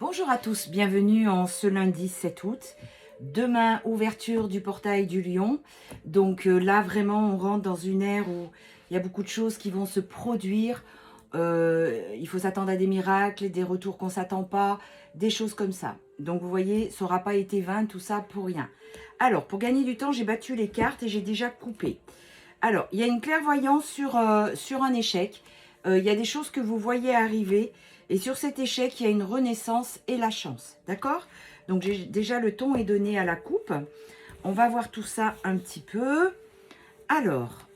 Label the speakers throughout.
Speaker 1: Bonjour à tous, bienvenue en ce lundi 7 août. Demain, ouverture du portail du Lion. Donc là, vraiment, on rentre dans une ère où il y a beaucoup de choses qui vont se produire. Il faut s'attendre à des miracles, des retours qu'on ne s'attend pas, des choses comme ça. Donc vous voyez, ça n'aura pas été vain, tout ça pour rien. Alors, pour gagner du temps, j'ai battu les cartes et j'ai déjà coupé. Alors, il y a une clairvoyance sur un échec. Il y a des choses que vous voyez arriver. Et sur cet échec, il y a une renaissance et la chance. D'accord? Donc, déjà, le ton est donné à la coupe. On va voir tout ça un petit peu. Alors,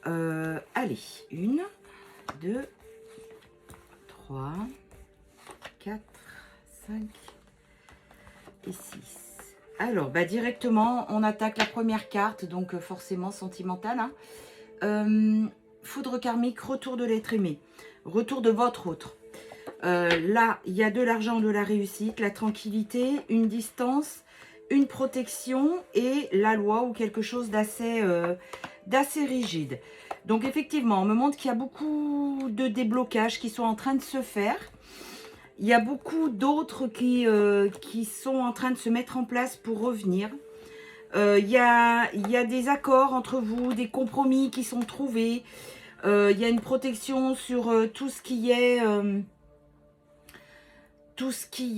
Speaker 1: allez. 1, 2, 3, 4, 5 et 6. Alors, directement, on attaque la première carte. Donc, forcément sentimentale, hein. Foudre karmique, retour de l'être aimé, retour de votre autre. Là, il y a de l'argent, de la réussite, la tranquillité, une distance, une protection et la loi ou quelque chose d'assez rigide. Donc effectivement, on me montre qu'il y a beaucoup de déblocages qui sont en train de se faire. Il y a beaucoup d'autres qui sont en train de se mettre en place pour revenir. Il y a des accords entre vous, des compromis qui sont trouvés. Il y a une protection sur tout ce qui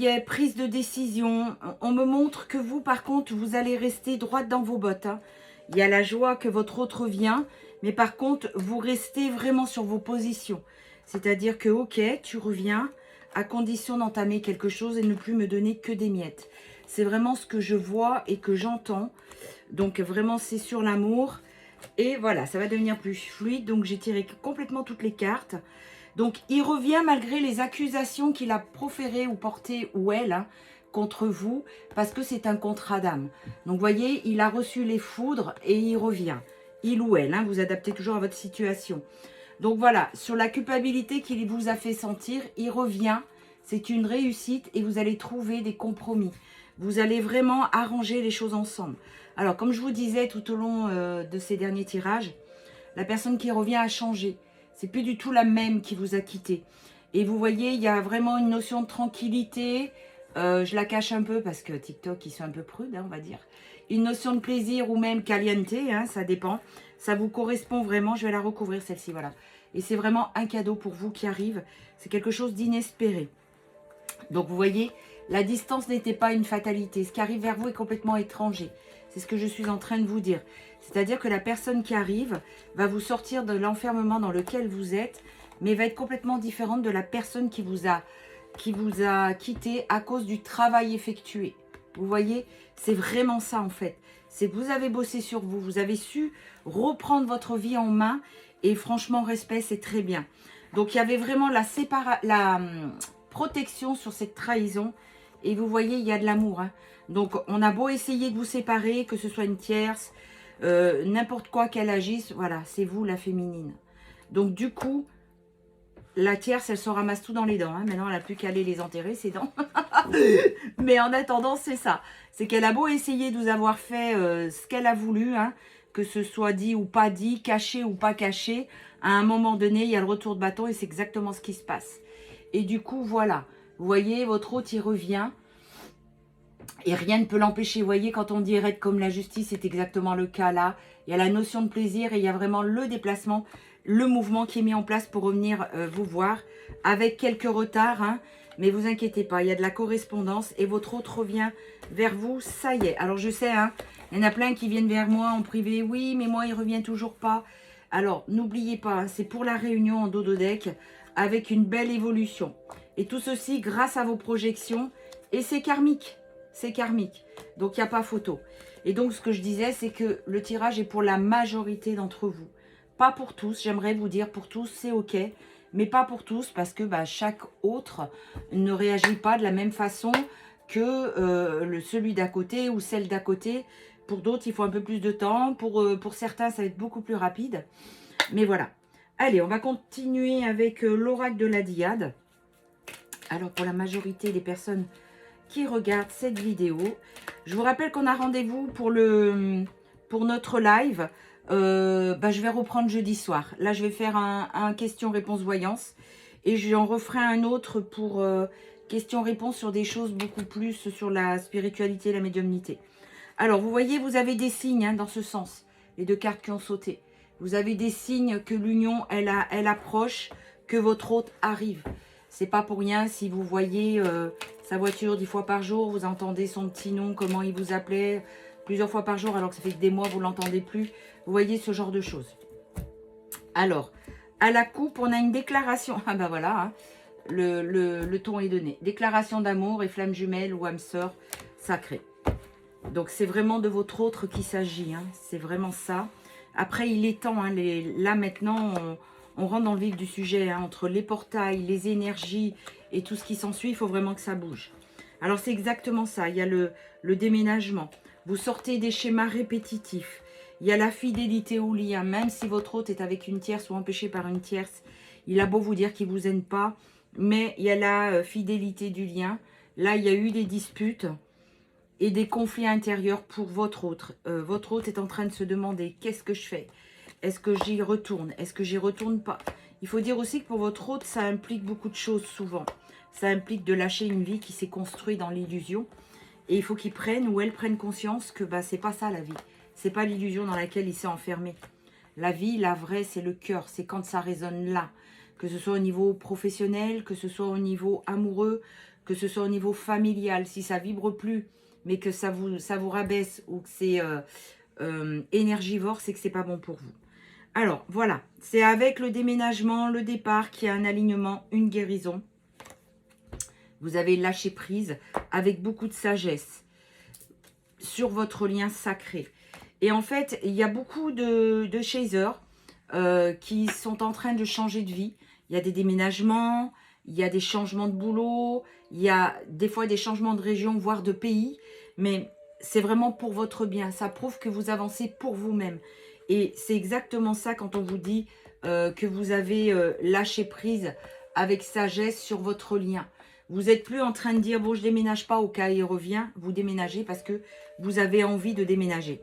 Speaker 1: est prise de décision. On me montre que vous, par contre, vous allez rester droite dans vos bottes, hein. Il y a la joie que votre autre vient, mais par contre, vous restez vraiment sur vos positions. C'est-à-dire que, ok, tu reviens à condition d'entamer quelque chose et ne plus me donner que des miettes. C'est vraiment ce que je vois et que j'entends. Donc, vraiment, c'est sur l'amour. Et voilà, ça va devenir plus fluide. Donc, j'ai tiré complètement toutes les cartes. Donc, il revient malgré les accusations qu'il a proférées ou portées, ou elle, hein, contre vous, parce que c'est un contrat d'âme. Donc, vous voyez, il a reçu les foudres et il revient. Il ou elle, hein, vous adaptez toujours à votre situation. Donc, voilà, sur la culpabilité qu'il vous a fait sentir, il revient. C'est une réussite et vous allez trouver des compromis. Vous allez vraiment arranger les choses ensemble. Alors, comme je vous disais tout au long de ces derniers tirages, la personne qui revient a changé. C'est plus du tout la même qui vous a quitté. Et vous voyez, il y a vraiment une notion de tranquillité. Je la cache un peu parce que TikTok, ils sont un peu prudes, hein, on va dire. Une notion de plaisir ou même caliente, hein, ça dépend. Ça vous correspond vraiment. Je vais la recouvrir, celle-ci, voilà. Et c'est vraiment un cadeau pour vous qui arrive. C'est quelque chose d'inespéré. Donc, vous voyez, la distance n'était pas une fatalité. Ce qui arrive vers vous est complètement étranger. C'est ce que je suis en train de vous dire. C'est-à-dire que la personne qui arrive va vous sortir de l'enfermement dans lequel vous êtes, mais va être complètement différente de la personne qui vous a quitté à cause du travail effectué. Vous voyez, c'est vraiment ça en fait. C'est que vous avez bossé sur vous, vous avez su reprendre votre vie en main et franchement, respect, c'est très bien. Donc, il y avait vraiment la protection sur cette trahison et vous voyez, il y a de l'amour, hein. Donc, on a beau essayer de vous séparer, que ce soit une tierce, n'importe quoi qu'elle agisse, voilà, c'est vous la féminine. Donc, du coup, la tierce, elle se ramasse tout dans les dents, hein. Maintenant, elle n'a plus qu'à aller les enterrer, ses dents. Mais en attendant, c'est ça. C'est qu'elle a beau essayer de vous avoir fait ce qu'elle a voulu, hein, que ce soit dit ou pas dit, caché ou pas caché, à un moment donné, il y a le retour de bâton et c'est exactement ce qui se passe. Et du coup, voilà. Vous voyez, votre hôte, il revient. Et rien ne peut l'empêcher. Vous voyez, quand on dit raide comme la justice, c'est exactement le cas là. Il y a la notion de plaisir et il y a vraiment le déplacement, le mouvement qui est mis en place pour revenir vous voir. Avec quelques retards, hein, mais vous inquiétez pas, il y a de la correspondance et votre hôte revient vers vous, ça y est. Alors je sais, hein, il y en a plein qui viennent vers moi en privé. Oui, mais moi, il revient toujours pas. Alors, n'oubliez pas, hein, c'est pour la réunion en dododeck avec une belle évolution. Et tout ceci grâce à vos projections et c'est karmique. C'est karmique, donc il n'y a pas photo. Et donc ce que je disais, c'est que le tirage est pour la majorité d'entre vous. Pas pour tous, j'aimerais vous dire pour tous, c'est ok, mais pas pour tous parce que chaque autre ne réagit pas de la même façon que celui d'à côté ou celle d'à côté. Pour d'autres, il faut un peu plus de temps, pour certains, ça va être beaucoup plus rapide. Mais voilà. Allez, on va continuer avec l'oracle de la Diade. Alors pour la majorité des personnes qui regardent cette vidéo. Je vous rappelle qu'on a rendez-vous pour notre live. Je vais reprendre jeudi soir. Là, je vais faire un question-réponse voyance. Et j'en referai un autre pour questions-réponses sur des choses beaucoup plus sur la spiritualité, la médiumnité. Alors, vous voyez, vous avez des signes hein, dans ce sens. Les deux cartes qui ont sauté. Vous avez des signes que l'union, elle approche, que votre hôte arrive. C'est pas pour rien si vous voyez sa voiture 10 fois par jour, vous entendez son petit nom, comment il vous appelait, plusieurs fois par jour, alors que ça fait des mois, vous ne l'entendez plus. Vous voyez ce genre de choses. Alors, à la coupe, on a une déclaration. Ah ben voilà, hein, le ton est donné. Déclaration d'amour et flamme jumelle ou âme sœur sacrée. Donc, c'est vraiment de votre autre qu'il s'agit. Hein, c'est vraiment ça. Après, il est temps. Hein, là, maintenant, on rentre dans le vif du sujet. Hein, entre les portails, les énergies et tout ce qui s'ensuit, il faut vraiment que ça bouge. Alors, c'est exactement ça. Il y a le déménagement. Vous sortez des schémas répétitifs. Il y a la fidélité au lien. Même si votre hôte est avec une tierce ou empêché par une tierce, il a beau vous dire qu'il ne vous aime pas, mais il y a la fidélité du lien. Là, il y a eu des disputes et des conflits intérieurs pour votre hôte. Votre hôte est en train de se demander, qu'est-ce que je fais? Est-ce que j'y retourne? Est-ce que j'y retourne pas? Il faut dire aussi que pour votre hôte, ça implique beaucoup de choses souvent. Ça implique de lâcher une vie qui s'est construite dans l'illusion. Et il faut qu'il prenne ou elle prenne conscience que bah, c'est pas ça la vie. C'est pas l'illusion dans laquelle il s'est enfermé. La vie, la vraie, c'est le cœur. C'est quand ça résonne là. Que ce soit au niveau professionnel, que ce soit au niveau amoureux, que ce soit au niveau familial. Si ça vibre plus, mais que ça vous rabaisse ou que c'est énergivore, c'est que c'est pas bon pour vous. Alors, voilà. C'est avec le déménagement, le départ, qu'il y a un alignement, une guérison. Vous avez lâché prise avec beaucoup de sagesse sur votre lien sacré. Et en fait, il y a beaucoup de chasers qui sont en train de changer de vie. Il y a des déménagements, il y a des changements de boulot, il y a des fois des changements de région, voire de pays. Mais c'est vraiment pour votre bien. Ça prouve que vous avancez pour vous-même. Et c'est exactement ça quand on vous dit que vous avez lâché prise avec sagesse sur votre lien. Vous n'êtes plus en train de dire, bon, je déménage pas au cas où il revient. Vous déménagez parce que vous avez envie de déménager.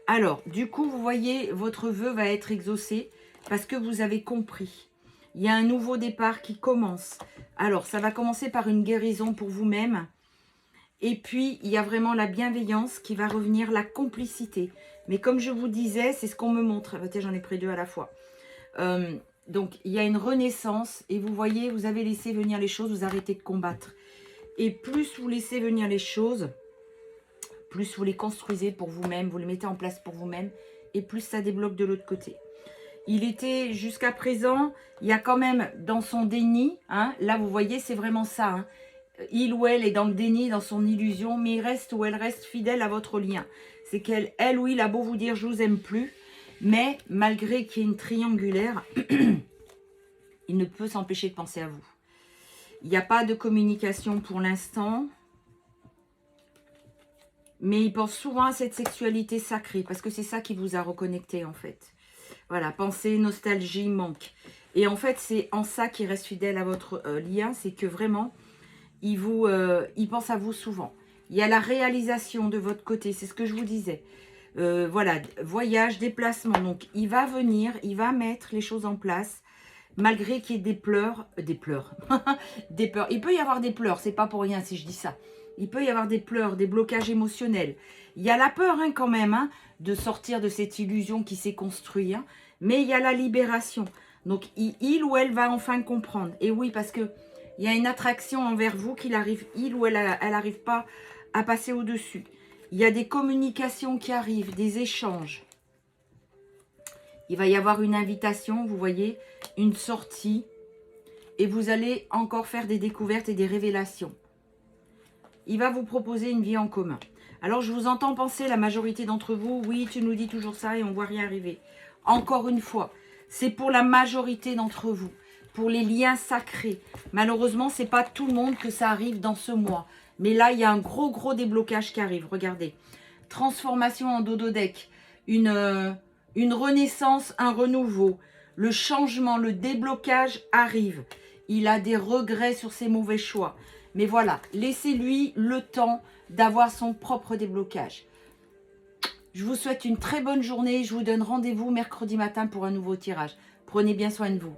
Speaker 1: Alors, du coup, vous voyez, votre vœu va être exaucé parce que vous avez compris. Il y a un nouveau départ qui commence. Alors, ça va commencer par une guérison pour vous-même. Et puis, il y a vraiment la bienveillance qui va revenir, la complicité. Mais comme je vous disais, c'est ce qu'on me montre. J'en ai pris deux à la fois. Donc, il y a une renaissance. Et vous voyez, vous avez laissé venir les choses, vous arrêtez de combattre. Et plus vous laissez venir les choses, plus vous les construisez pour vous-même, vous les mettez en place pour vous-même, et plus ça débloque de l'autre côté. Il était, jusqu'à présent, il y a quand même dans son déni, hein, là vous voyez, c'est vraiment ça, hein, il ou elle est dans le déni, dans son illusion, mais il reste ou elle reste fidèle à votre lien. C'est qu'elle, elle ou il a beau vous dire « je vous aime plus », mais malgré qu'il y ait une triangulaire, il ne peut s'empêcher de penser à vous. Il n'y a pas de communication pour l'instant, mais il pense souvent à cette sexualité sacrée, parce que c'est ça qui vous a reconnecté en fait. Voilà, pensée, nostalgie, manque. Et en fait, c'est en ça qu'il reste fidèle à votre lien, c'est que vraiment, il pense à vous souvent. Il y a la réalisation de votre côté, c'est ce que je vous disais. Voilà, voyage, déplacement. Donc, il va venir, il va mettre les choses en place, malgré qu'il y ait des pleurs, des peurs. Il peut y avoir des pleurs, c'est pas pour rien si je dis ça. Il peut y avoir des pleurs, des blocages émotionnels. Il y a la peur hein, quand même hein, de sortir de cette illusion qui s'est construite. Hein, mais il y a la libération. Donc, il ou elle va enfin comprendre. Et oui, parce que il y a une attraction envers vous qu'il arrive, il ou elle n'arrive pas à passer au-dessus. Il y a des communications qui arrivent, des échanges. Il va y avoir une invitation, vous voyez, une sortie. Et vous allez encore faire des découvertes et des révélations. Il va vous proposer une vie en commun. Alors, je vous entends penser, la majorité d'entre vous, oui, tu nous dis toujours ça et on ne voit rien arriver. Encore une fois, c'est pour la majorité d'entre vous, pour les liens sacrés. Malheureusement, ce n'est pas tout le monde que ça arrive dans ce mois. Mais là, il y a un gros déblocage qui arrive. Regardez, transformation en dododec, une renaissance, un renouveau. Le changement, le déblocage arrive. Il a des regrets sur ses mauvais choix. Mais voilà, laissez-lui le temps d'avoir son propre déblocage. Je vous souhaite une très bonne journée. Je vous donne rendez-vous mercredi matin pour un nouveau tirage. Prenez bien soin de vous.